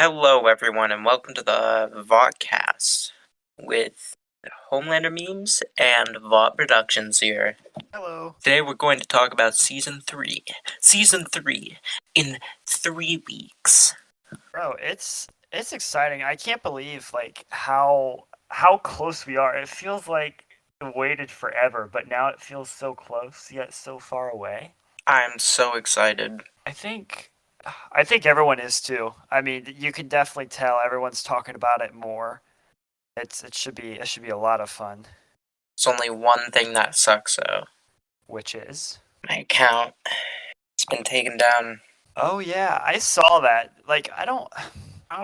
Hello, everyone, and welcome to the Vought Cast with Homelander Memes and Vought Productions here. Hello. Today we're going to talk about Season 3. Season 3 in 3 weeks. Bro, it's exciting. I can't believe how close we are. It feels like we waited forever, but now it feels so close yet so far away. I'm so excited. I think I think everyone is too. I mean, you can definitely tell everyone's talking about it more. It should be a lot of fun, There's only one thing that sucks, though. which is My account. It's been taken down. Oh yeah, I saw that. Like I don't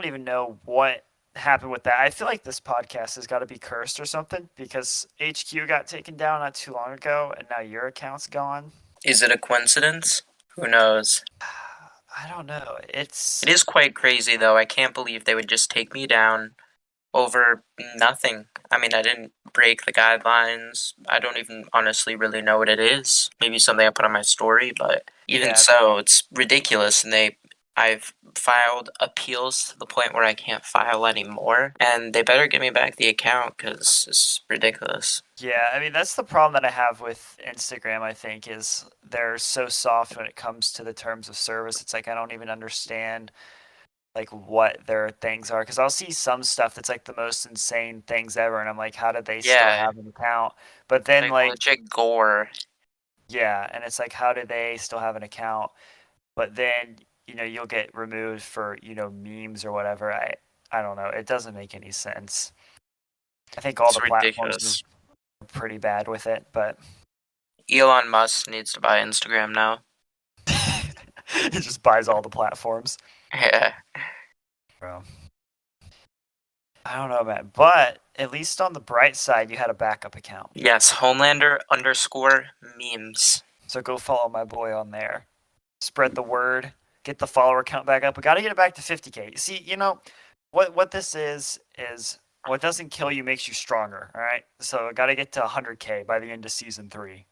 even know what happened with that. I feel like this podcast has got to be cursed or something because HQ got taken down not too long ago and now your account's gone. Is it a coincidence? Who knows? I don't know. It is quite crazy, though. I can't believe they would just take me down over nothing. I mean, I didn't break the guidelines. I don't even honestly really know what it is. Maybe something I put on my story, but even Yeah, so, it's ridiculous. And I've filed appeals to the point where I can't file anymore. And they better give me back the account because it's ridiculous. yeah. I mean, that's the problem that I have with Instagram. I think is they're so soft when it comes to the terms of service. It's like I don't even understand like what their things are because I'll see some stuff that's like the most insane things ever, and I'm like, how did they still Yeah, have an account? But then like like legit gore. yeah, and it's like, how do they still have an account? But then, you'll get removed for, memes or whatever. I don't know. It doesn't make any sense. I think all It's the platforms are ridiculous. pretty bad with it, but Elon Musk needs to buy Instagram now. it just buys all the platforms. Yeah. Bro. I don't know, man. But at least on the bright side, you had a backup account. Yes, Homelander underscore memes. So go follow my boy on there. Spread the word. Get the follower count back up. We got to get it back to 50K. See, what this is what doesn't kill you makes you stronger. All right. So got to get to 100K by the end of season 3.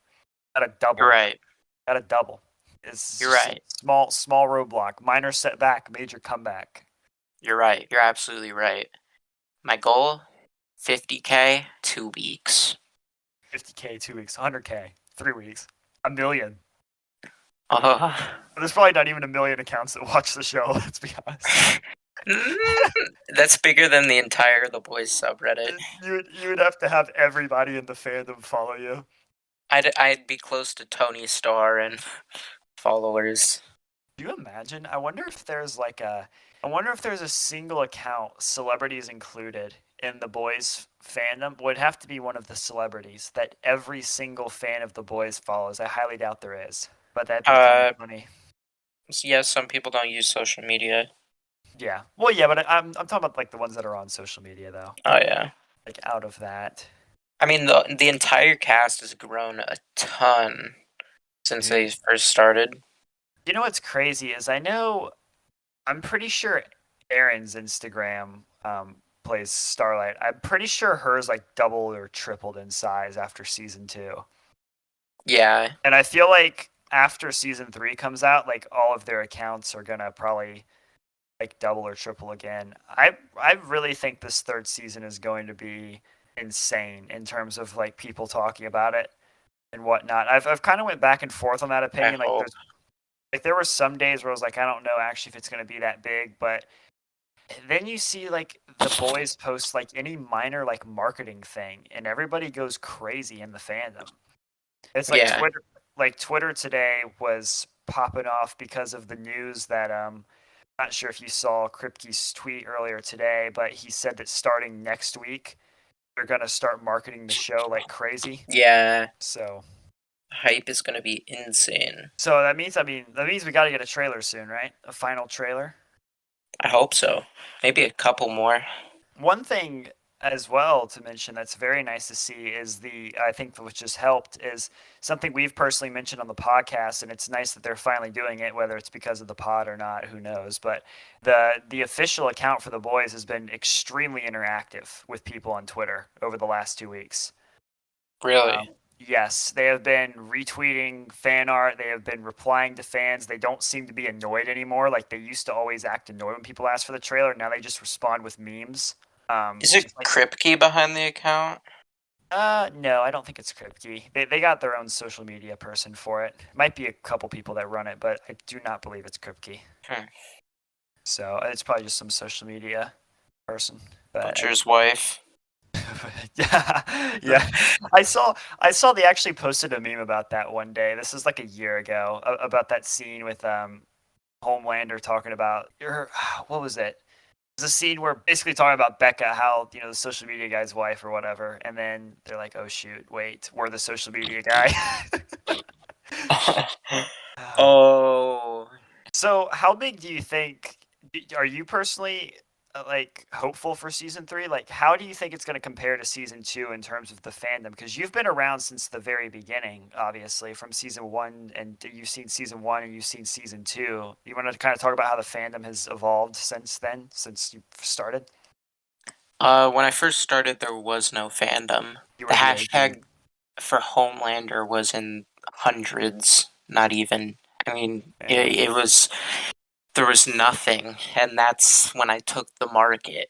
Got to You're double. right. Got to double. It's You're just a right. small roadblock. Minor setback, major comeback. You're right. You're absolutely right. My goal 50K, 2 weeks. 50K 2 weeks. 100K 3 weeks. A million. Uh, There's probably not even a million accounts that watch the show. Let's be honest. that's bigger than the entire The Boys subreddit. You would have to have everybody in the fandom follow you. I'd be close to Tony Starr and followers. Do you imagine? I wonder if there's a single account, celebrities included, in the boys fandom. Would have to be one of the celebrities that every single fan of the boys follows. I highly doubt there is, but that'd be kind of Uh, funny. yeah, some people don't use social media. Yeah. Well, yeah, but I'm talking about like the ones that are on social media though. Oh yeah. Like out of that, I mean, the entire cast has grown a ton since they dude. first started. You know what's crazy is I'm pretty sure Erin's Instagram plays Starlight. I'm pretty sure hers like doubled or tripled in size after season 2. Yeah, And I feel like after season 3 comes out, like all of their accounts are gonna probably like double or triple again. I really think this third season is going to be insane in terms of like people talking about it and whatnot. I've kind of went back and forth on that I opinion. hope. Like there were some days where I was like, I don't know actually if it's gonna be that big, but then you see like the boys post like any minor like marketing thing and everybody goes crazy in the fandom. It's Yeah. like Twitter today was popping off because of the news that not sure if you saw Kripke's tweet earlier today, but he said that starting next week they're gonna start marketing the show like crazy. Yeah. So Hype is gonna be insane. so that means we gotta get a trailer soon, right? A final trailer. I hope so. Maybe a couple more. One thing as well to mention that's very nice to see is I think which just helped is something we've personally mentioned on the podcast, and it's nice that they're finally doing it, whether it's because of the pod or not, who knows. But the official account for the boys has been extremely interactive with people on Twitter over the last 2 weeks. Really? Yes, they have been retweeting fan art. They have been replying to fans. They don't seem to be annoyed anymore. Like they used to always act annoyed when people ask for the trailer. Now they just respond with memes. Is it Just like Kripke behind the account? no, I don't think it's Kripke. They got their own social media person for it. Might be a couple people that run it, but I do not believe it's Kripke. Hmm. So it's probably just some social media person. But Butcher's wife. yeah, yeah. I saw they actually posted a meme about that one day. This is like a year ago about that scene with Homelander talking about your what was it? It's a scene where basically talking about Becca, how the social media guy's wife or whatever, and then they're like, "Oh shoot, wait, we're the social media guy." Oh, So, how big do you think? Are you personally like hopeful for season three? Like, how do you think it's going to compare to season two in terms of the fandom? Because you've been around since the very beginning, obviously, from season one, and you've seen season one and you've seen season two. You want to kind of talk about how the fandom has evolved since then, since you started? when I first started, there was no fandom. You The were the OG. hashtag for Homelander was in hundreds, not even. I mean, Yeah. it was there was nothing, and that's when I took the market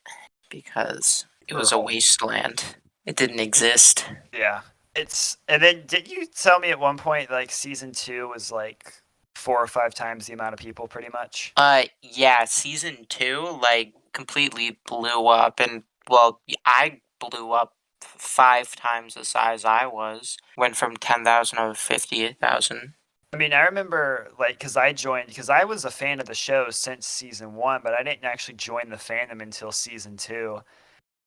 because it For was a home. wasteland. It didn't exist. Yeah. It's and then did you tell me at one point like season two was like 4 or 5 times the amount of people, pretty much? Yeah, season two like completely blew up, and well, I blew up 5 times the size I was. Went from 10,000 to 50,000. I mean, I remember like because I joined because I was a fan of the show since season one, but I didn't actually join the fandom until season two.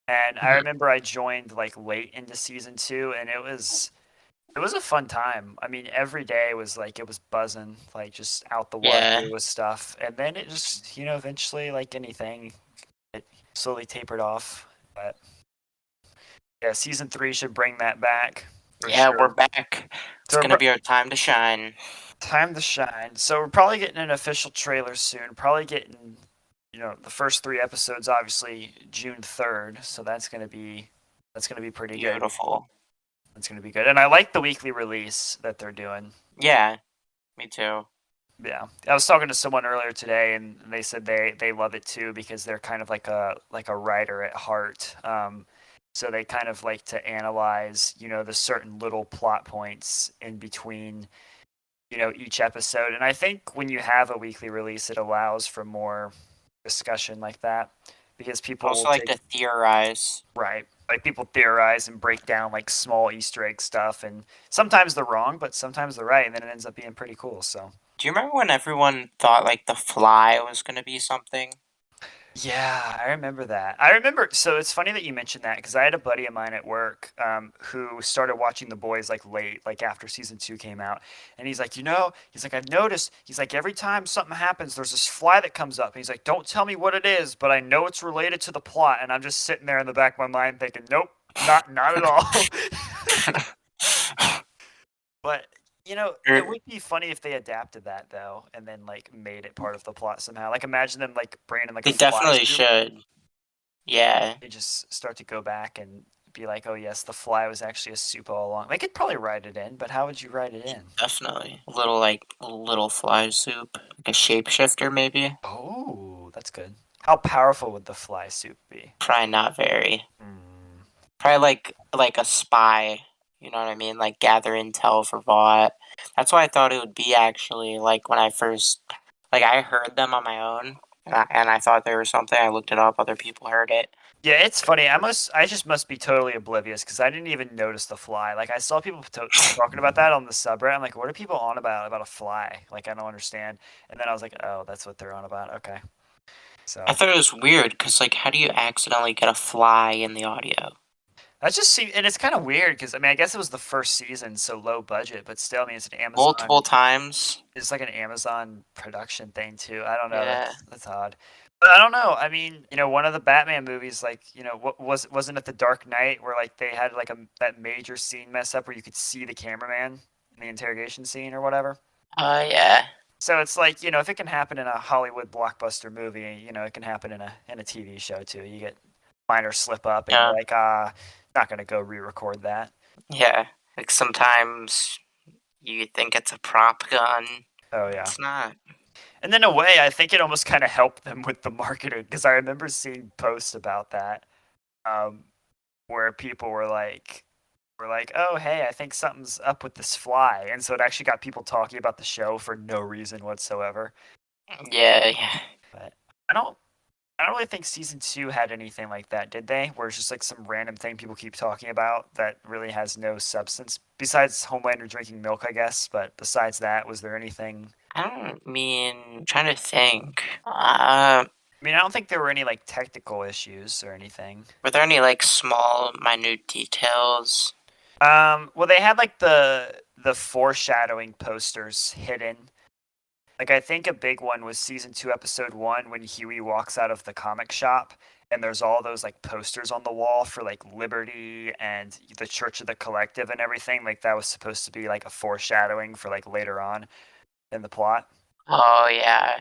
And I Mhm. remember I joined like late into season two, and it was a fun time. I mean, every day was like it was buzzing, like just out the Yeah, wazoo with stuff. And then it just eventually like anything, it slowly tapered off. But yeah, season three should bring that back for yeah, we're sure. back. It's So gonna be our time to shine. time to shine. So we're probably getting an official trailer soon. Probably getting, the first 3 episodes, obviously June 3rd. So that's gonna be pretty good. Beautiful. That's gonna be good. And I like the weekly release that they're doing. Yeah, me too. Yeah, I was talking to someone earlier today, and they said they love it too because they're kind of like a writer at heart. So they kind of like to analyze, the certain little plot points in between each episode. And I think when you have a weekly release, it allows for more discussion like that because I people will also like take to theorize. right, like people theorize and break down like small Easter egg stuff, and sometimes they're wrong, but sometimes they're right, and then it ends up being pretty cool. So. Do you remember when everyone thought like the fly was gonna be something? Yeah, I remember that. I remember. So it's funny that you mentioned that because I had a buddy of mine at work who started watching The Boys like late, like after season two came out, and he's like, he's like, I've noticed. He's like, every time something happens, there's this fly that comes up, and he's like, don't tell me what it is, but I know it's related to the plot, and I'm just sitting there in the back of my mind thinking, nope, not at all. But it Er, would be funny if they adapted that though, and then like made it part of the plot somehow. Like imagine them like bringing in like a they fly definitely suit. should. Yeah, They just start to go back and be like, oh yes, the fly was actually a soup all along. They could probably write it in, but how would you write it in? definitely. A little fly soup, like a shapeshifter maybe. Oh, that's good. How powerful would the fly soup be? Probably not very. Mm, Probably like a spy. You know what I mean? Like gather intel for Vought. That's what I thought it would be actually. Like when I first, like I heard them on my own, and I thought they were something. I looked it up. Other people heard it. yeah, it's funny. I just must be totally oblivious because I didn't even notice the fly. Like I saw people talking about that on the subreddit. I'm like, what are people on about a fly? Like I don't understand. And then I was like, oh, that's what they're on about. Okay, I so thought it was weird because like, how do you accidentally get a fly in the audio? that just seems, and it's kind of weird because I mean, I guess it was the first season, so low budget, but still, I mean, it's an Multiple Amazon. times. It's like an Amazon production thing too. I don't know. Yeah. That's odd. But I don't know. I mean, one of the Batman movies, like, what wasn't it The Dark Knight where like they had like that major scene mess up where you could see the cameraman in the interrogation scene or whatever. Yeah. So it's like, if it can happen in a Hollywood blockbuster movie, it can happen in a TV show too. You get minor slip up and you're Yeah. like, not gonna go re-record that. Yeah. Like sometimes you think it's a prop gun. Oh yeah. It's not. And then in a way, I think it almost kind of helped them with the marketing because I remember seeing posts about that, um, where people were like, "Oh, hey, I think something's up with this fly," and so it actually got people talking about the show for no reason whatsoever. Yeah, yeah. But I don't, I don't really think season two had anything like that, did they? Where it's just like some random thing people keep talking about that really has no substance. Besides Homelander drinking milk, I guess. But besides that, was there anything? I don't mean. Trying to think. I mean, I don't think there were any like technical issues or anything. Were there any like small, minute details? Well, they had like the foreshadowing posters hidden. Like I think a big one was season two, episode one, when Huey walks out of the comic shop, and there's all those like posters on the wall for like Liberty and the Church of the Collective and everything. Like that was supposed to be like a foreshadowing for like later on in the plot. Oh yeah,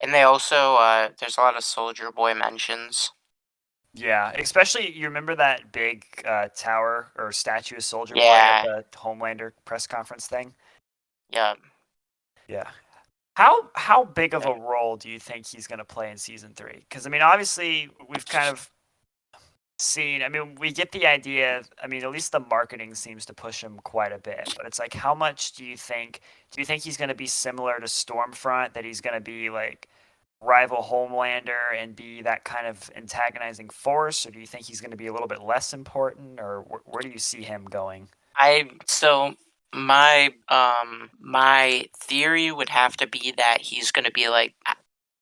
and they also there's a lot of Soldier Boy mentions. Yeah, especially you remember that big tower or statue of Soldier Boy at Yeah, the Homelander press conference thing. yeah. Yeah. How big of a role do you think he's going to play in season three? Because I mean, obviously we've kind of seen. I mean, we get the idea. I mean, at least the marketing seems to push him quite a bit. But it's like, how much do you think? Do you think he's going to be similar to Stormfront? That he's going to be like rival Homelander and be that kind of antagonizing force, or do you think he's going to be a little bit less important, or where do you see him going? I so my theory would have to be that he's gonna be like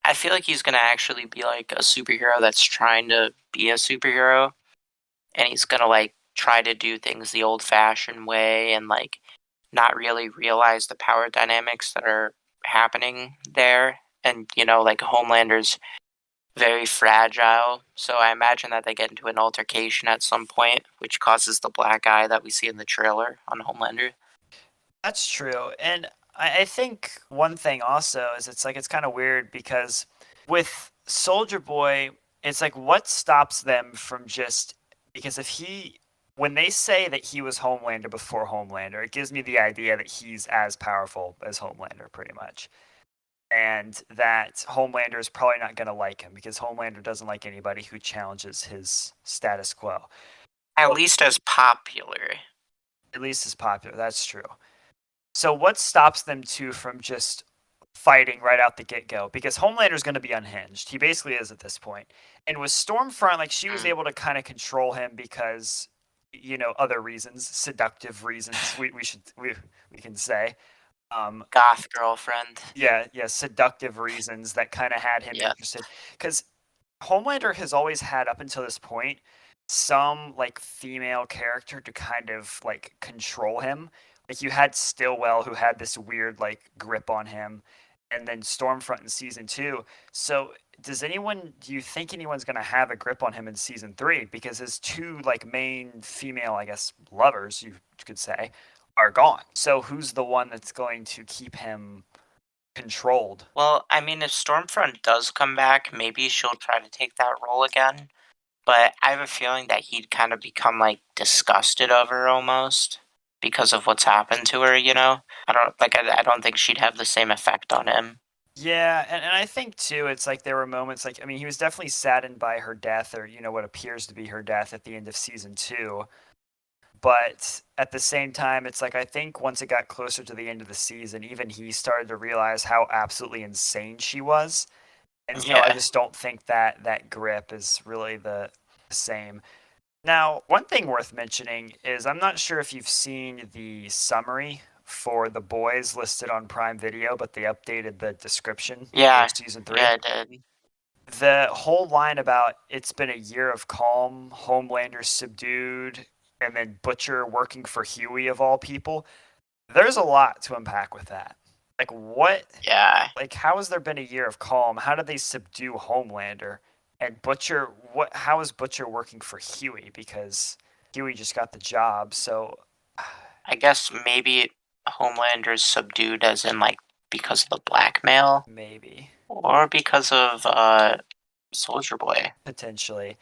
I feel like he's gonna actually be like a superhero that's trying to be a superhero, and he's gonna like try to do things the old fashioned way and like not really realize the power dynamics that are happening there. And like Homelander's very fragile, so I imagine that they get into an altercation at some point, which causes the black eye that we see in the trailer on Homelander. That's true. And I think one thing also is it's like it's kind of weird because with Soldier Boy, it's like what stops them from just because if he when they say that he was Homelander before Homelander, it gives me the idea that he's as powerful as Homelander pretty much. And that Homelander is probably not going to like him because Homelander doesn't like anybody who challenges his status quo. At But least as popular. at least as popular. That's true. So what stops them two from just fighting right out the get go? Because Homelander's going to be unhinged. He basically is at this point. And with Stormfront, like she was Mm. able to kind of control him because other reasons, seductive reasons. We can say. Goth girlfriend. Yeah, yeah, seductive reasons that kind of had him Yeah. interested. Because Homelander has always had up until this point some like female character to kind of like control him. Like you had Stillwell who had this weird like grip on him, and then Stormfront in season two. So do you think anyone's gonna have a grip on him in season three? Because his two like main female, I guess, lovers, you could say, are gone. So who's the one that's going to keep him controlled? Well, I mean, if Stormfront does come back, maybe she'll try to take that role again. But I have a feeling that he'd kind of become like disgusted of her almost because of what's happened to her. I don't think she'd have the same effect on him. Yeah, and I think too, it's like there were moments like I mean, he was definitely saddened by her death, or what appears to be her death at the end of season two. But at the same time, it's like I think once it got closer to the end of the season, even he started to realize how absolutely insane she was. And so I Yeah. just don't think that that grip is really the same. Now, one thing worth mentioning is I'm not sure if you've seen the summary for The Boys listed on Prime Video, but they updated the description for Yeah. season three. Yeah, it did. The whole line about it's been a year of calm, Homelander subdued, and then Butcher working for Huey of all people. There's a lot to unpack with that. Like what? Yeah. Like how has there been a year of calm? How did they subdue Homelander? And Butcher, what? How is Butcher working for Huey? Because Huey just got the job. So I guess maybe Homelander's subdued as in like because of the blackmail maybe or because of Soldier Boy. potentially.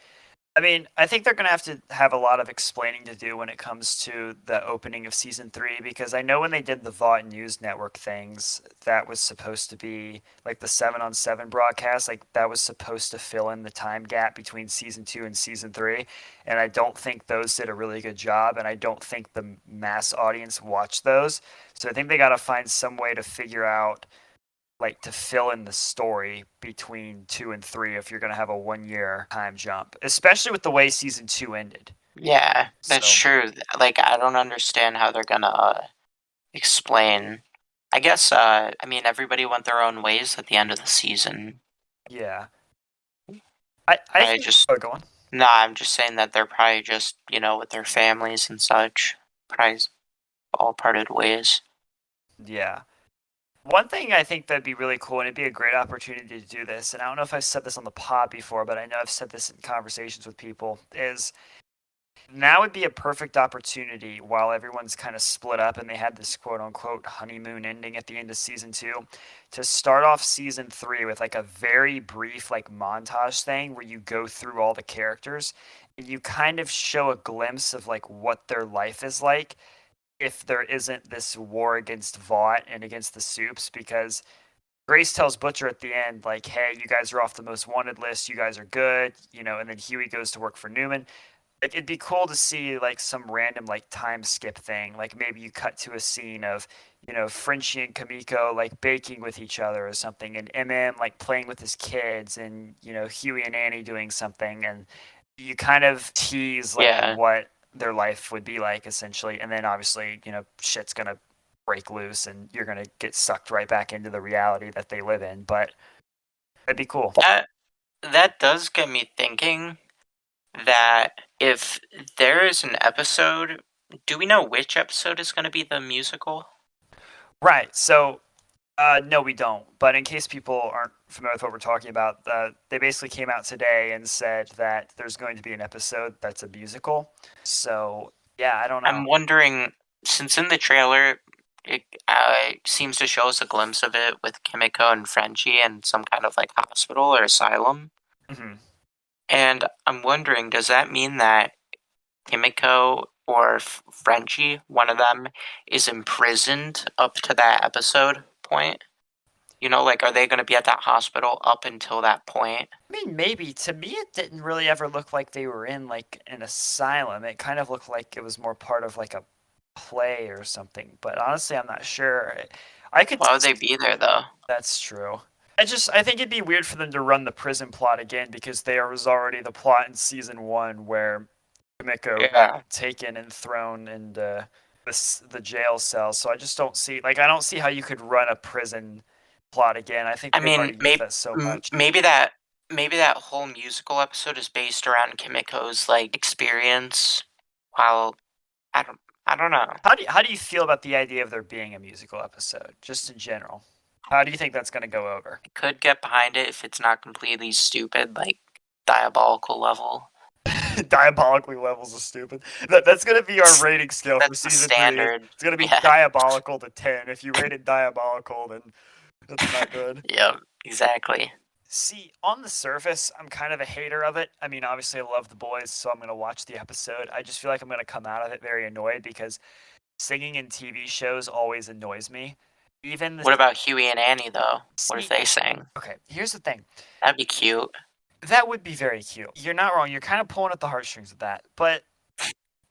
I mean, I think they're going to have a lot of explaining to do when it comes to the opening of season three, because I know when they did the Vought News Network things, that was supposed to be like the 7-on-7 broadcast, like that was supposed to fill in the time gap between season two and season three. And I don't think those did a really good job, and I don't think the mass audience watched those. So I think they got to find some way to figure out like to fill in the story between two and three if you're going to have a 1 year time jump, especially with the way season two ended. Yeah, that's So true. Like, I don't understand how they're gonna explain. I guess, I mean, everybody went their own ways at the end of the season. yeah, I I think. just, Oh, go on. no, I'm just saying that they're probably just, with their families and such. Probably all parted ways. Yeah. One thing I think that'd be really cool, and it'd be a great opportunity to do this, and I don't know if I've said this on the pod before, but I know I've said this in conversations with people, is now would be a perfect opportunity while everyone's kind of split up and they had this quote unquote honeymoon ending at the end of season two to start off season three with like a very brief like montage thing where you go through all the characters and you kind of show a glimpse of like what their life is like if there isn't this war against Vought and against the soups, because Grace tells Butcher at the end, like, hey, you guys are off the most wanted list, you guys are good, and then Huey goes to work for Newman. Like, it'd be cool to see like some random like time skip thing. Like maybe you cut to a scene of, Frenchie and Kamiko like baking with each other or something, and MM like playing with his kids, and Huey and Annie doing something, and you kind of tease like Yeah. what their life would be like essentially, and then obviously shit's gonna break loose and you're gonna get sucked right back into the reality that they live in. But it'd be cool. That does get me thinking that if there is an episode, do we know which episode is going to be the musical? Right. So no, we don't. But in case people aren't familiar with what we're talking about, they basically came out today and said that there's going to be an episode that's a musical. So yeah, I don't know. I'm wondering, since in the trailer it seems to show us a glimpse of it with Kimiko and Frenchie in some kind of like hospital or asylum. Hmm. And I'm wondering, does that mean that Kimiko or Frenchie, one of them, is imprisoned up to that episode point? Like, are they going to be at that hospital up until that point? I mean, maybe to me, it didn't really ever look like they were in like an asylum. It kind of looked like it was more part of like a play or something. But honestly, I'm not sure. I could. Why would they be there, though? That's true. I think it'd be weird for them to run the prison plot again because there was already the plot in season one where Kimiko Yeah. got taken and thrown into the jail cell. So I just don't see I don't see how you could run a prison plot again. I think I they've mean, already used that so much. maybe that whole musical episode is based around Kimiko's like experience. While I don't, I don't know. How do you feel about the idea of there being a musical episode, just in general? How do you think that's going to go over? I could get behind it if it's not completely stupid, like diabolical level. Diabolically levels of stupid. That's going to be our rating scale for That's the season three. standard. It's going to be Yeah. diabolical to 10. If you rate it diabolical, then that's not good. Yep. Exactly. See, on the surface, I'm kind of a hater of it. I mean, obviously, I love The Boys, so I'm going to watch the episode. I just feel like I'm going to come out of it very annoyed because singing in TV shows always annoys me. Even the What about Huey and Annie though? What if See, they sang? okay, here's the thing. That'd be cute. That would be very cute. You're not wrong. You're kind of pulling at the heartstrings with that. But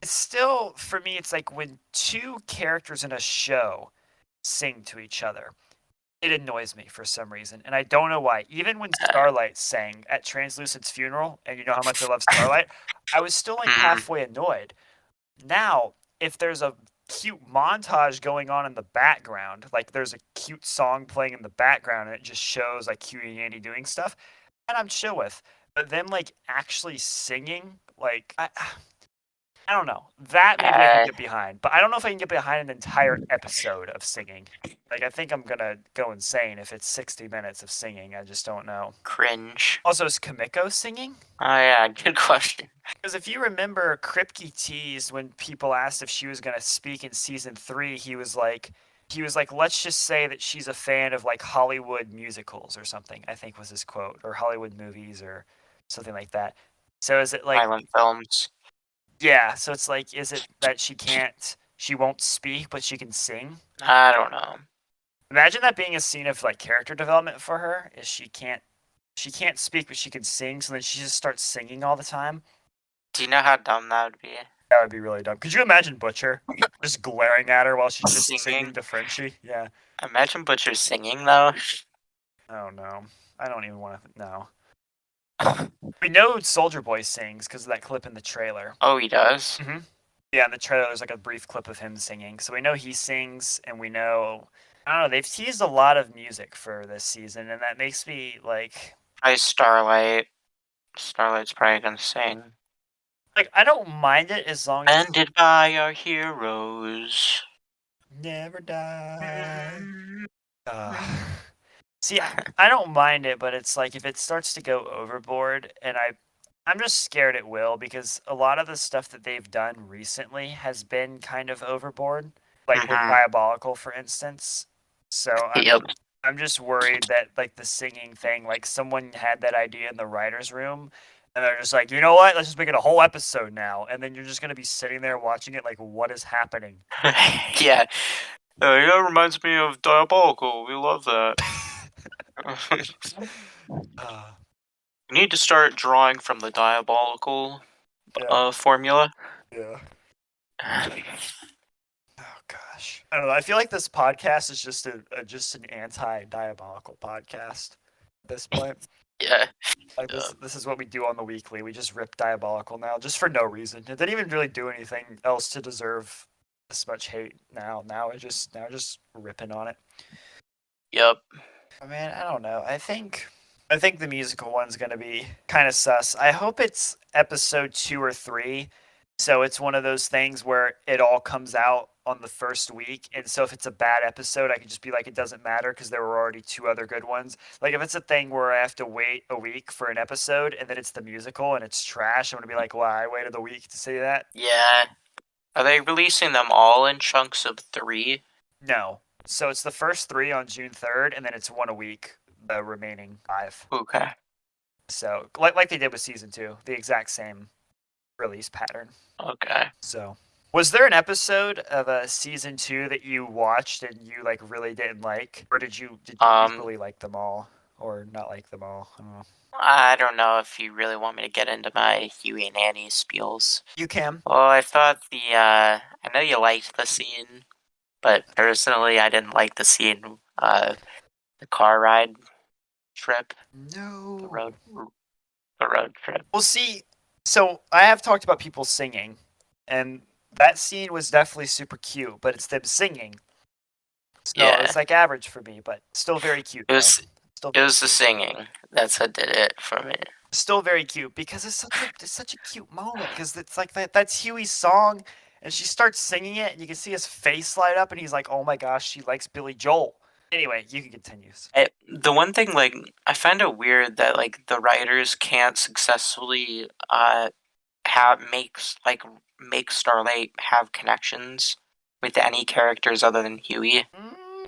it's still, for me, it's like when two characters in a show sing to each other, it annoys me for some reason. And I don't know why. Even when Starlight sang at Translucent's funeral, and you know how much I love Starlight, I was still like Hmm. halfway annoyed. Now, if there's a cute montage going on in the background, like there's a cute song playing in the background and it just shows like Huey and Andy doing stuff, and I'm chill with. But them like actually singing, like I don't know. That maybe I can Uh, get behind, but I don't know if I can get behind an entire episode of singing. Like I think I'm gonna go insane if it's 60 minutes of singing. I just don't know. cringe. Also, is Kamiko singing? Oh yeah, good question. Because if you remember, Kripke teased when people asked if she was gonna speak in season three. He was like, let's just say that she's a fan of like Hollywood musicals or something. I think was his quote, or Hollywood movies or something like that. So is it like, Silent films. yeah, so it's like, is it that she won't speak, but she can sing? I don't know. Imagine that being a scene of like character development for her, is she can't speak, but she can sing, so then she just starts singing all the time. Do you know how dumb that would be? That would be really dumb. Could you imagine Butcher just glaring at her while she's just singing Singing. to Frenchie? Yeah. Imagine Butcher singing though. I don't know. I don't even want to know. We know Soldier Boy sings because of that clip in the trailer. Oh, he does. Mm-hmm. Yeah, in the trailer, there's like a brief clip of him singing. So we know he sings, and we know. I don't know. They've teased a lot of music for this season, and that makes me like. Probably Starlight. Starlight's probably gonna sing. Like, I don't mind it as long as. Ended by our heroes. Never die. See, I don't mind it, but it's like if it starts to go overboard, and I'm just scared it will because a lot of the stuff that they've done recently has been kind of overboard, like with Mm-hmm. Diabolical, for instance. So Yep. I'm just worried that like the singing thing, like someone had that idea in the writers' room, and they're just like, you know what? Let's just make it a whole episode now, and then you're just gonna be sitting there watching it like, what is happening? Yeah. That reminds me of Diabolical. We love that. Uh, We need to start drawing from the Diabolical yeah, formula. yeah. Oh gosh, I don't know. I feel like this podcast is just just an anti-diabolical podcast at this point. Yeah. Like this is what we do on the weekly. We just rip diabolical now, just for no reason. It didn't even really do anything else to deserve this much hate. Now just ripping on it. Yep. I mean, I don't know. I think the musical one's gonna be kind of sus. I hope it's episode 2 or 3. So it's one of those things where it all comes out on the first week. And so if it's a bad episode, I could just be like, it doesn't matter because there were already 2 other good ones. Like if it's a thing where I have to wait a week for an episode and then it's the musical and it's trash, I'm gonna be like, wow, I waited a week to see that. Yeah. Are they releasing them all in chunks of 3? No. So it's the first 3 on June 3rd, and then it's one a week, the remaining 5. Okay. So like they did with season 2, the exact same release pattern. Okay. So, was there an episode of a season 2 that you watched and you like really didn't like, or did you equally like them all, or not like them all? I don't know. I don't know if you really want me to get into my Huey and Annie spiels. You can. Well, I thought I know you liked the scene, but personally, I didn't like the scene, the car ride trip, the No. road trip. Well, see, so I have talked about people singing, and that scene was definitely super cute, but it's them singing. So Yeah. it's like average for me, but still very cute. It was Still it was the singing that's what did it for me. still very cute because it's such a cute moment because it's like that's Huey's song and she starts singing it and you can see his face light up and he's like, oh my gosh, she likes Billy Joel. Anyway, you can continue. The one thing, like, I find it weird that like the writers can't successfully make Starlight have connections with any characters other than Huey.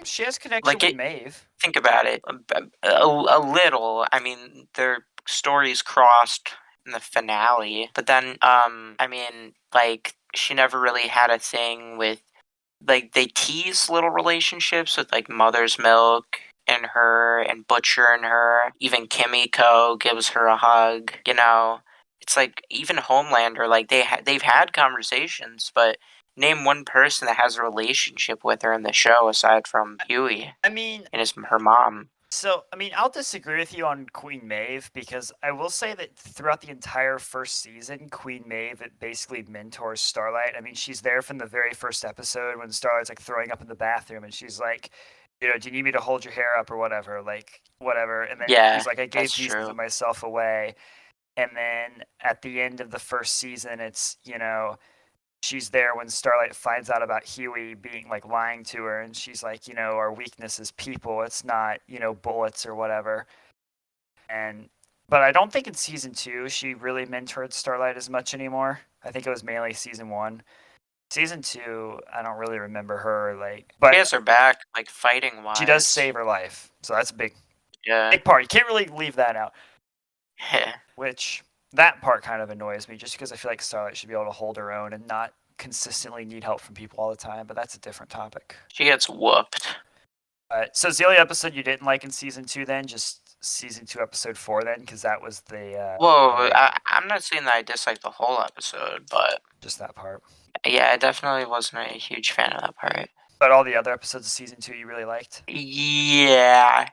She has connection Like with it, Maeve. think about it a little. I mean, their stories crossed in the finale, but then I mean, like she never really had a thing with like they tease little relationships with like Mother's Milk and her and Butcher and her. Even Kimiko gives her a hug. You know, it's like even Homelander. Like they've had conversations, but name one person that has a relationship with her in the show aside from Huey I mean, and her mom. so I mean, I'll disagree with you on Queen Maeve because I will say that throughout the entire first season, Queen Maeve basically mentors Starlight. I mean, she's there from the very first episode when Starlight's like throwing up in the bathroom, and she's like, you know, do you need me to hold your hair up or whatever, like whatever. And then Yeah, she's like, I gave that's pieces true. of myself away. And then at the end of the first season, it's she's there when Starlight finds out about Huey being like lying to her, and she's like, our weakness is people. It's not, bullets or whatever. And but I don't think in season 2 she really mentored Starlight as much anymore. I think it was mainly season 1. Season 2, I don't really remember her like, She but has her back, like fighting she does wise. save her life, so that's a Yeah. big part. You can't really leave that out. Yeah. Which That part kind of annoys me, just because I feel like Starlight should be able to hold her own and not consistently need help from people all the time. But that's a different topic. She gets whooped. So is the only episode you didn't like in season 2 then just season 2 episode 4 then, because that was Whoa, I'm not saying that I dislike the whole episode, but just that part. yeah, I definitely wasn't a huge fan of that part. But all the other episodes of season 2 you really liked? Yeah,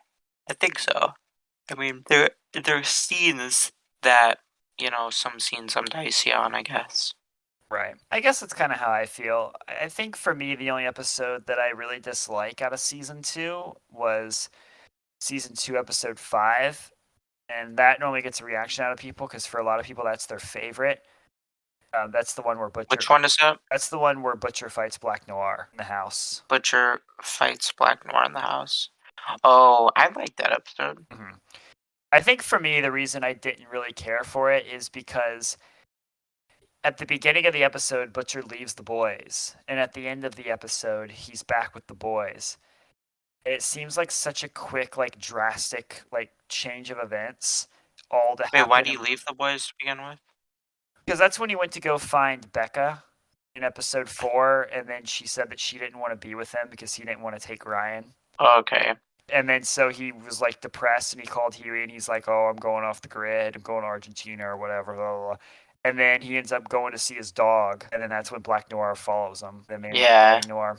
I think so. I mean, there are scenes that, some scenes I'm dicey on, I guess. Right. I guess that's kind of how I feel. I think for me, the only episode that I really dislike out of season 2 was season 2, episode 5. And that normally gets a reaction out of people because for a lot of people, that's their favorite. That's the one where Butcher. Which one is that? That's the one where Butcher fights Black Noir in the house. Butcher fights Black Noir in the house. Oh, I like that episode. Mm-hmm. I think for me, the reason I didn't really care for it is because at the beginning of the episode, Butcher leaves the boys, and at the end of the episode, he's back with the boys. It seems like such a quick, like drastic, like change of events, all to happen. Wait, why do you leave the boys to begin with? Because that's when he went to go find Becca in episode 4, and then she said that she didn't want to be with him because he didn't want to take Ryan. Okay. And then so he was like depressed, and he called Huey, and he's like, "Oh, I'm going off the grid. I'm going to Argentina or whatever." Blah, blah, blah. And then he ends up going to see his dog, and then that's when Black Noir follows him. Yeah. Noir.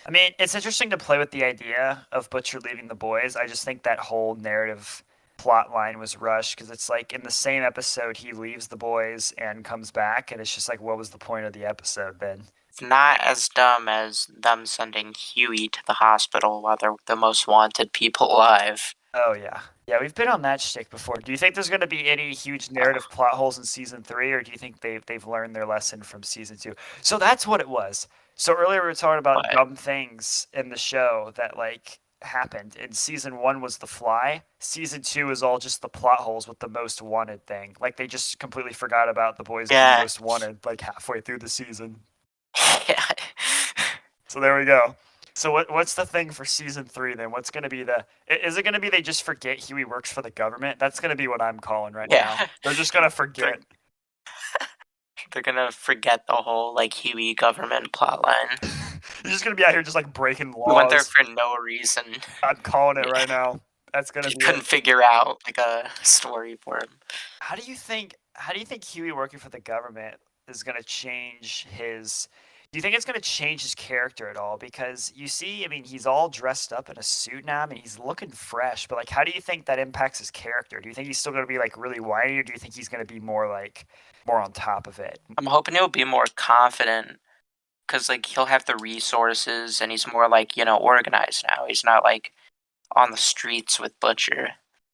I mean, it's interesting to play with the idea of Butcher leaving the boys. I just think that whole narrative plot line was rushed because it's like in the same episode he leaves the boys and comes back, and it's just like, what was the point of the episode then? It's not as dumb as them sending Huey to the hospital while they're the most wanted people alive. Oh yeah, yeah, we've been on that shtick before. Do you think there's going to be any huge narrative plot holes in season 3, or do you think they've learned their lesson from season 2? So that's what it was. So earlier we were talking about What? dumb things in the show that like happened. And season 1 was The Fly. Season 2 is all just the plot holes with the most wanted thing. Like they just completely forgot about the boys being most wanted like halfway through the season. Yeah. So there we go. So what's the thing for season 3 then? What's going to be is it going to be they just forget Huey works for the government? That's going to be what I'm calling right now. They're just going to forget. They're gonna forget the whole like Huey government plotline. You're just gonna be out here just like breaking laws. We went there for no reason. I'm calling it right now. That's gonna be. Couldn't figure out like a story for him. How do you think Huey working for the government is gonna change his? Do you think it's gonna change his character at all? Because you see, I mean, he's all dressed up in a suit now. I mean, he's looking fresh. But like, how do you think that impacts his character? Do you think he's still gonna be like really whiny, or do you think he's gonna be more on top of it? I'm hoping he'll be more confident because like he'll have the resources and he's more like organized now. He's not like on the streets with Butcher.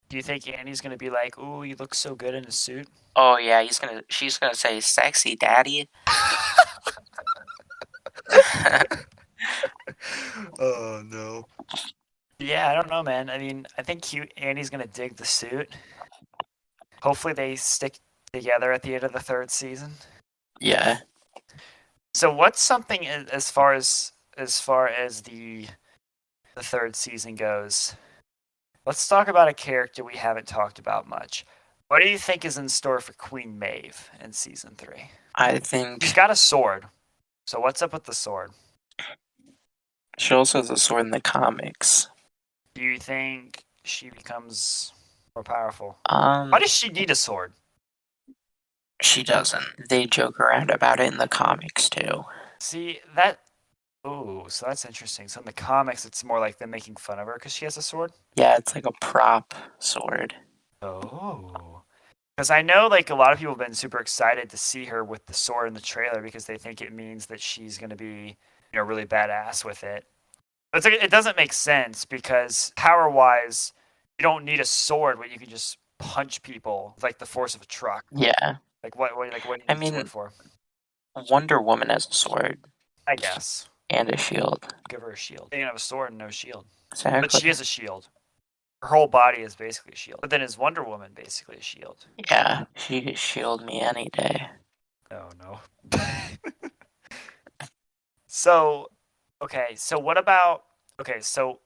Do you think Annie's gonna be like, "Ooh, you look so good in a suit"? Oh yeah, she's gonna say, "Sexy, daddy." Oh no. Yeah, I don't know, man. I mean, I think Annie's gonna dig the suit. Hopefully, they stick together at the end of the 3rd season. Yeah. So, what's something as far as the 3rd season goes? Let's talk about a character we haven't talked about much. What do you think is in store for Queen Maeve in season 3? I think she's got a sword. So what's up with the sword? She also has a sword in the comics. Do you think she becomes more powerful? Why does she need a sword? She doesn't. They joke around about it in the comics too. See, that... Ooh, so that's interesting. So in the comics, it's more like them making fun of her because she has a sword? Yeah, it's like a prop sword. Oh. Because I know like a lot of people have been super excited to see her with the sword in the trailer because they think it means that she's going to be, really badass with it. But it doesn't make sense because power-wise, you don't need a sword where you can just punch people with like the force of a truck. Yeah. Like what do you need a sword for? Wonder Woman has a sword. I guess. And a shield. Give her a shield. They can have a sword and no shield. Exactly. But she has a shield. Her whole body is basically a shield. But then is Wonder Woman basically a shield? Yeah, she could shield me any day. Oh, no. So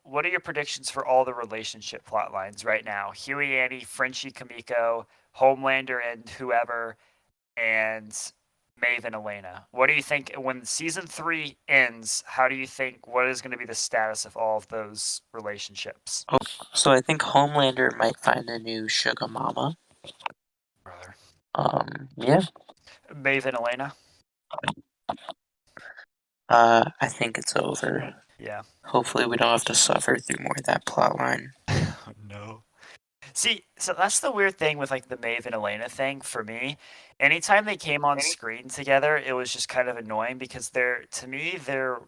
what are your predictions for all the relationship plot lines right now? Huey, Annie, Frenchie, Kamiko, Homelander and whoever, and Maeve and Elena. What do you think when season 3 ends? How do you think what is going to be the status of all of those relationships? Oh, so I think Homelander might find a new sugar mama. Brother. Yeah. Maeve and Elena. I think it's over. Yeah. Hopefully we don't have to suffer through more of that plot line. Oh, no. See, so that's the weird thing with like the Maeve and Elena thing for me. Anytime they came on screen together, it was just kind of annoying because to me, their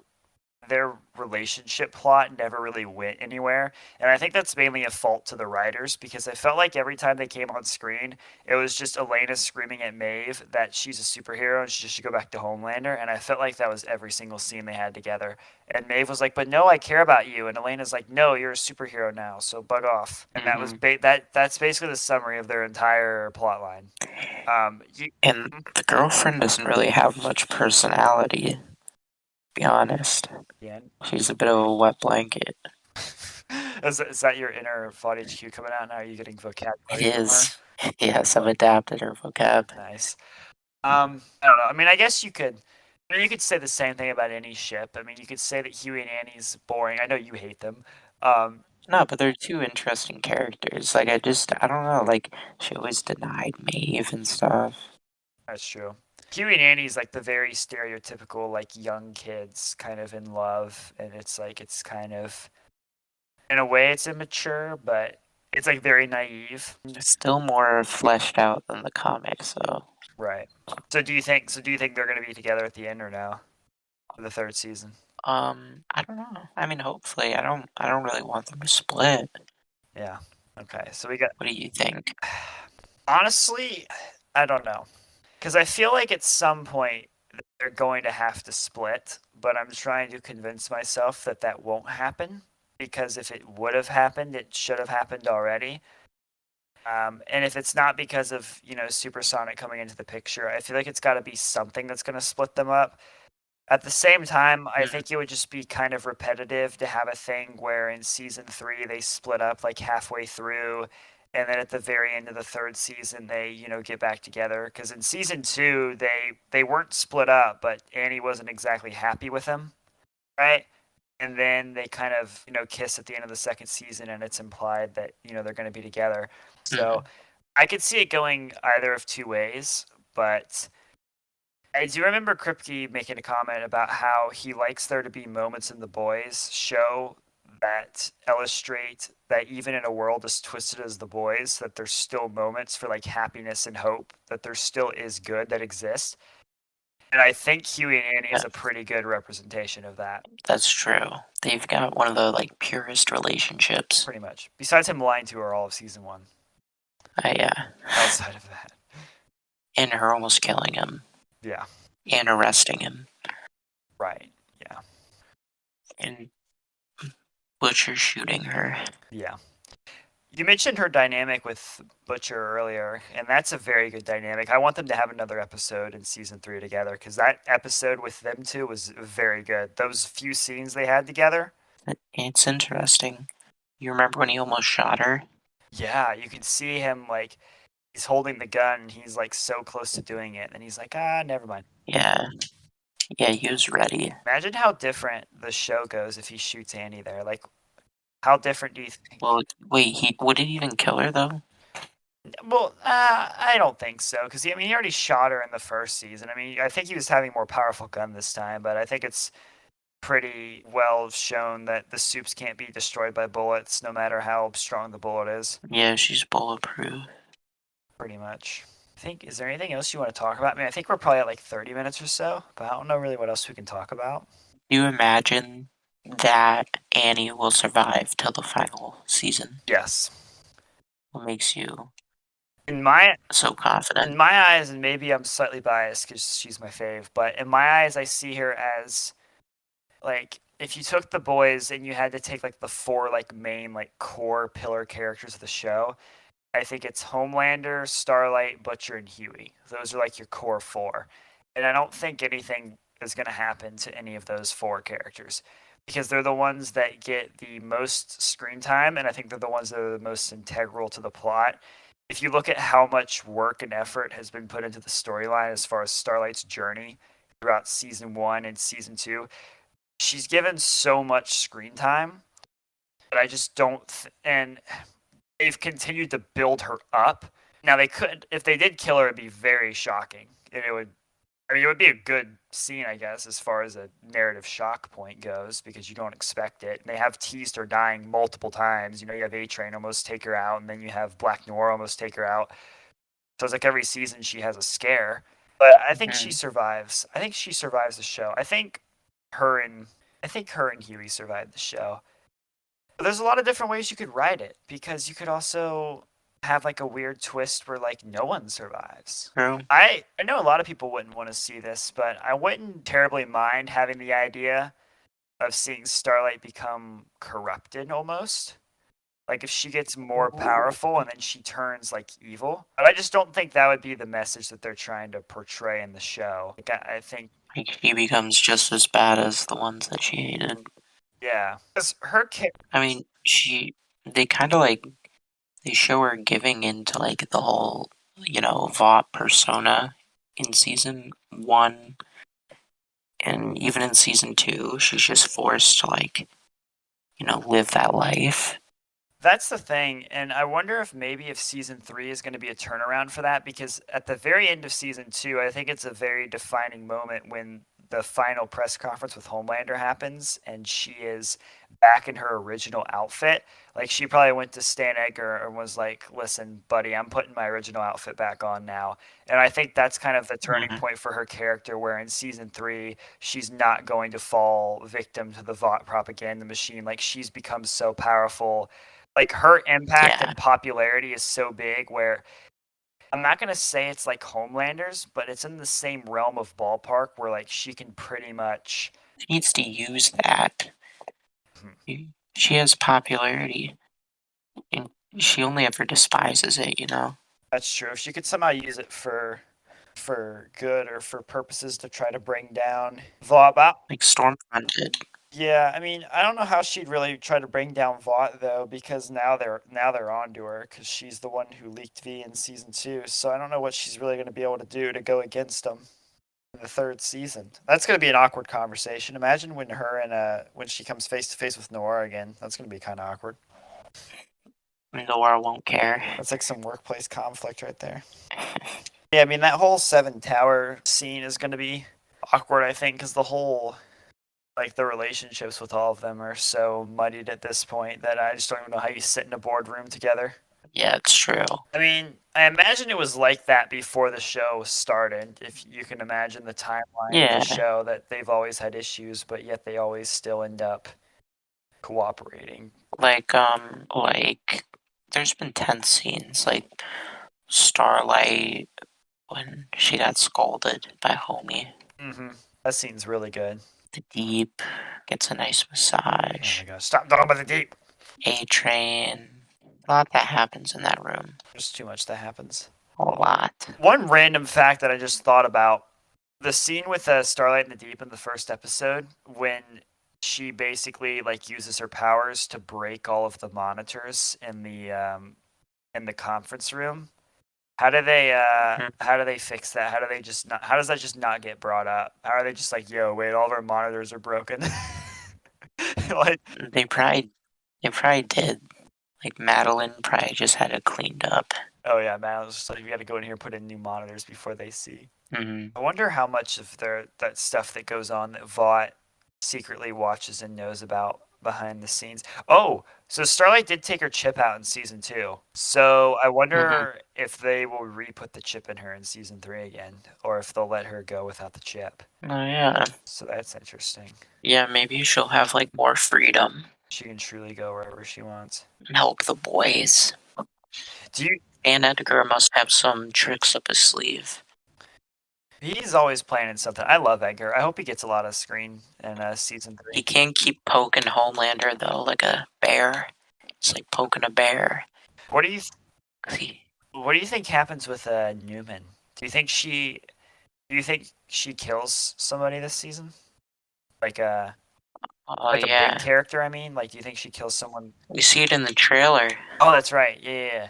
relationship plot never really went anywhere. And I think that's mainly a fault to the writers because I felt like every time they came on screen, it was just Elena screaming at Maeve that she's a superhero and she should go back to Homelander. And I felt like that was every single scene they had together. And Maeve was like, "But no, I care about you." And Elena's like, "No, you're a superhero now, so bug off." And that was that's basically the summary of their entire plot line. And the girlfriend doesn't really have much personality, to be honest. Yeah. She's a bit of a wet blanket. Is that your inner Vought HQ coming out now? Are you getting It vocabulary from her? is. Yes, I've adapted her vocab. Nice. I don't know. I mean, I guess you could say the same thing about any ship. I mean, you could say that Huey and Annie's boring. I know you hate them. Um, No, but they're two interesting characters. Like, I don't know, like, she always denied Maeve and stuff. that's true. Huey and Annie's like the very stereotypical like young kids kind of in love, and it's kind of in a way it's immature, but it's like very naive. It's still more fleshed out than the comics, so. Right. So do you think they're gonna be together at the end or no? For the third season? I don't know. I mean, hopefully. I don't really want them to split. Yeah. Okay. So we got What do you think? honestly, I don't know. Because I feel like at some point they're going to have to split, but I'm trying to convince myself that that won't happen. Because if it would have happened, it should have happened already. And if it's not because of, Supersonic coming into the picture, I feel like it's got to be something that's going to split them up. At the same time, I think it would just be kind of repetitive to have a thing where in season 3 they split up like halfway through, and then at the very end of the third season they get back together. Because in season 2 they weren't split up, but Annie wasn't exactly happy with him, right? And then they kind of kiss at the end of the second season, and it's implied that they're going to be together. So I could see it going either of two ways, but. I do remember Kripke making a comment about how he likes there to be moments in the boys show that illustrate that even in a world as twisted as the boys, that there's still moments for like happiness and hope, that there still is good that exists. And I think Huey and Annie is a pretty good representation of that. That's true. They've got one of the like purest relationships. Pretty much. Besides him lying to her all of season 1. Yeah. Outside of that. And her almost killing him. Yeah. And arresting him. Right. Yeah. And Butcher shooting her. Yeah. You mentioned her dynamic with Butcher earlier, and that's a very good dynamic. I want them to have another episode in season 3 together because that episode with them two was very good. Those few scenes they had together. It's interesting. You remember when he almost shot her? Yeah, you can see him like he's holding the gun and he's like so close to doing it, and he's like, never mind. Yeah. Yeah, he was ready. Imagine how different the show goes if he shoots Annie there. Like, how different do you think? Well, wait, would he even kill her though? Well, I don't think so because he already shot her in the first season. I mean, I think he was having a more powerful gun this time, but I think it's pretty well shown that the soups can't be destroyed by bullets, no matter how strong the bullet is. Yeah, she's bulletproof. Pretty much. Is there anything else you want to talk about? I mean, I think we're probably at like 30 minutes or so, but I don't know really what else we can talk about. Do you imagine that Annie will survive till the final season? Yes. What makes you In my so confident? in my eyes, and maybe I'm slightly biased because she's my fave, but in my eyes, I see her as like if you took the boys and you had to take like the four like main like core pillar characters of the show, I think it's Homelander, Starlight, Butcher, and Huey. Those are like your core four. And I don't think anything is going to happen to any of those four characters because they're the ones that get the most screen time. And I think they're the ones that are the most integral to the plot. if you look at how much work and effort has been put into the storyline as far as Starlight's journey throughout season 1 and season 2, she's given so much screen time, but I just don't. And they've continued to build her up. Now they could, if they did kill her, it'd be very shocking, and it would. I mean, it would be a good scene, I guess, as far as a narrative shock point goes, because you don't expect it. And they have teased her dying multiple times. You know, you have A Train almost take her out, and then you have Black Noir almost take her out. So it's like every season she has a scare. But I think she Mhm. survives. I think she survives the show. Her and I think her and Huey survived the show. But there's a lot of different ways you could write it, because you could also have like a weird twist where like no one survives. True. I know a lot of people wouldn't want to see this, but I wouldn't terribly mind having the idea of seeing Starlight become corrupted almost. Like if she gets more powerful and then she turns like evil. But I just don't think that would be the message that they're trying to portray in the show. Like I think, Like she becomes just as bad as the ones that she hated. yeah, because her kid. I mean, they kind of like, they show her giving into like the whole, Vought persona in season one, and even in season two, she's just forced to like, live that life. That's the thing, and I wonder if maybe if season 3 is going to be a turnaround for that, because at the very end of season 2, I think it's a very defining moment when the final press conference with Homelander happens and she is back in her original outfit. Like she probably went to Stan Edgar and was like, "Listen, buddy, I'm putting my original outfit back on now." And I think that's kind of the turning Mhm. point for her character, where in season 3 she's not going to fall victim to the Vought propaganda machine. Like she's become so powerful, like her impact Yeah, and popularity is so big where I'm not gonna say it's like Homelander's, but it's in the same realm of ballpark where like she can pretty much. she needs to use that. Hmm, She has popularity, and she only ever despises it. that's true. If she could somehow use it for good or for purposes to try to bring down Vought. Like Stormfront did. Yeah, I mean, I don't know how she'd really try to bring down Vought though, because now they're on to her because she's the one who leaked V in season 2. So I don't know what she's really going to be able to do to go against them in the third season. That's going to be an awkward conversation. Imagine when she comes face to face with Noir again. That's going to be kind of awkward. Noir won't care. That's like some workplace conflict right there. Yeah, I mean that whole Seven Tower scene is going to be awkward, I think, because the whole like the relationships with all of them are so muddied at this point that I just don't even know how you sit in a boardroom together. Yeah, it's true. I mean, I imagine it was like that before the show started. If you can imagine the timeline of the Yeah, show, that they've always had issues, but yet they always still end up cooperating. like there's been tense scenes, like Starlight when she got scolded by Homie. Mm-hmm. That scene's really good. The Deep gets a nice Oh massage. my gosh! Stop talking about the deep. A Train. A lot that happens in that room. There's too much that happens. A lot. One random fact that I just thought about: the scene with Starlight in the Deep in the first episode, when she basically like uses her powers to break all of the monitors in the conference room. Mhm. How do they fix that? How does that just not get brought up? How are they just like, yo, wait, all of our monitors are broken? Like, They probably they probably did. Like Madeline probably just had it cleaned up. oh yeah, man, I was just like, we got to go in here and put in new monitors before they see. Hmm. I wonder how much of that stuff that goes on that Vought secretly watches and knows about behind the scenes. Oh, so Starlight did take her chip out in season 2. So I Hmm. wonder if they will re-put the chip in her in season 3 again, or if they'll let her go without the chip. Oh yeah. So that's interesting. Yeah, maybe she'll have like more freedom She can truly go wherever she wants. and help the boys. Do you? And Edgar must have some tricks up his sleeve. He's always planning something. I love Edgar. I hope he gets a lot of screen in season He 3. can't keep poking Homelander though, like a bear. It's like poking a bear. What do you He, What do you think happens with Newman? Do you think she Do you think she kills somebody this season? Like oh like a big yeah, character, I mean? Like do you think she kills someone? we see it in the trailer. Oh, that's right. Yeah, yeah, yeah.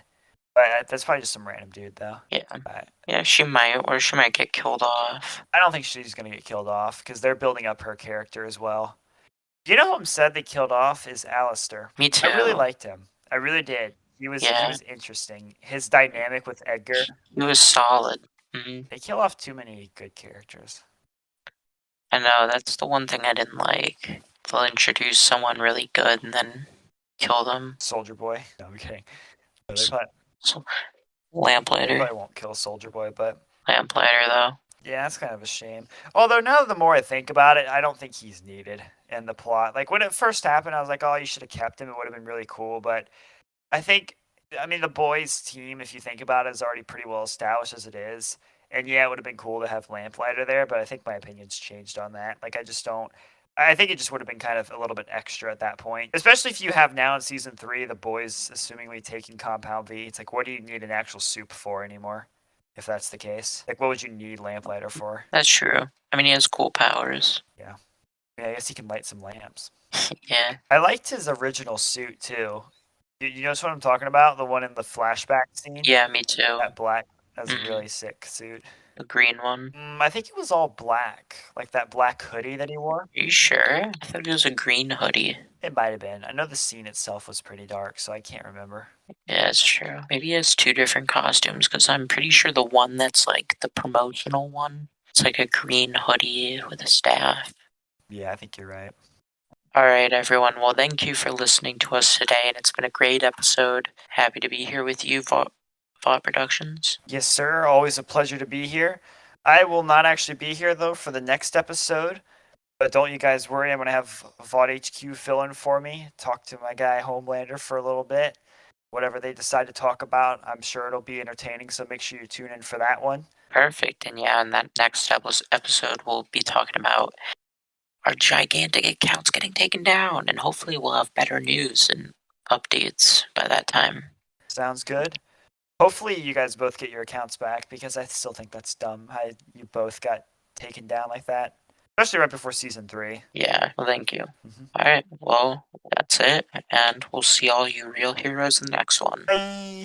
But that's probably just some random dude, though. Yeah. But Yeah, she might, or she might get killed off. I don't think she's gonna get killed off because they're building up her character as well. You know who I'm sad they killed off is Alistair. Me I really too. liked him. I really did. He Yeah, was interesting. His dynamic with Edgar. he was solid. Hmm. They kill off too many good characters. I know, that's the one thing I didn't like. They'll introduce someone really good and then kill them. Soldier Boy. No, I'm kidding. No, So, they Lamplighter. probably won't kill Soldier Boy, but Lamplighter, though. yeah, that's kind of a shame. Although now the more I think about it, I don't think he's needed in the plot. Like when it first happened, I was like, oh, you should have kept him. It would have been really cool. But I think, I mean, the boys' team, if you think about it, is already pretty well established as it is. And yeah, it would have been cool to have Lamplighter there, but I think my opinion's changed on that. Like, I just don't. I think it just would have been kind of a little bit extra at that point, especially if you have now in season 3 the boys assumingly taking Compound V. It's like, what do you need an actual soup for anymore? If that's the case, like, what would you need Lamplighter for? That's true. I mean, he has cool powers. Yeah, I guess he can light some lamps. Yeah. I liked his original suit too. You know what I'm talking about? The one in the flashback scene? Yeah, me too. That black, that's a Mhm. really sick suit. The green one. I think it was all black, like that black hoodie that he wore. Are you sure? I thought it was a green hoodie. It might have been. I know the scene itself was pretty dark, so I can't remember. Yeah, it's true. Maybe he has two different costumes, because I'm pretty sure the one that's like the promotional one, it's like a green hoodie with a staff. Yeah, I think you're right. Alright, everyone. Well, thank you for listening to us today, and it's been a great episode. Happy to be here with you, Vought Productions. Yes, sir. Always a pleasure to be here. I will not actually be here, though, for the next episode. But don't you guys worry. I'm going to have Vought HQ fill in for me. Talk to my guy Homelander for a little bit. Whatever they decide to talk about, I'm sure it'll be entertaining. So make sure you tune in for that one. Perfect. And yeah, in that next episode, we'll be talking about our gigantic accounts getting taken down, and hopefully we'll have better news and updates by that time. Sounds good. Hopefully you guys both get your accounts back because I still think that's dumb. How you both got taken down like that, especially right before season 3. Yeah, well, thank you. Mhm. Alright, well, that's it, and we'll see all you real heroes in the next one. Bye.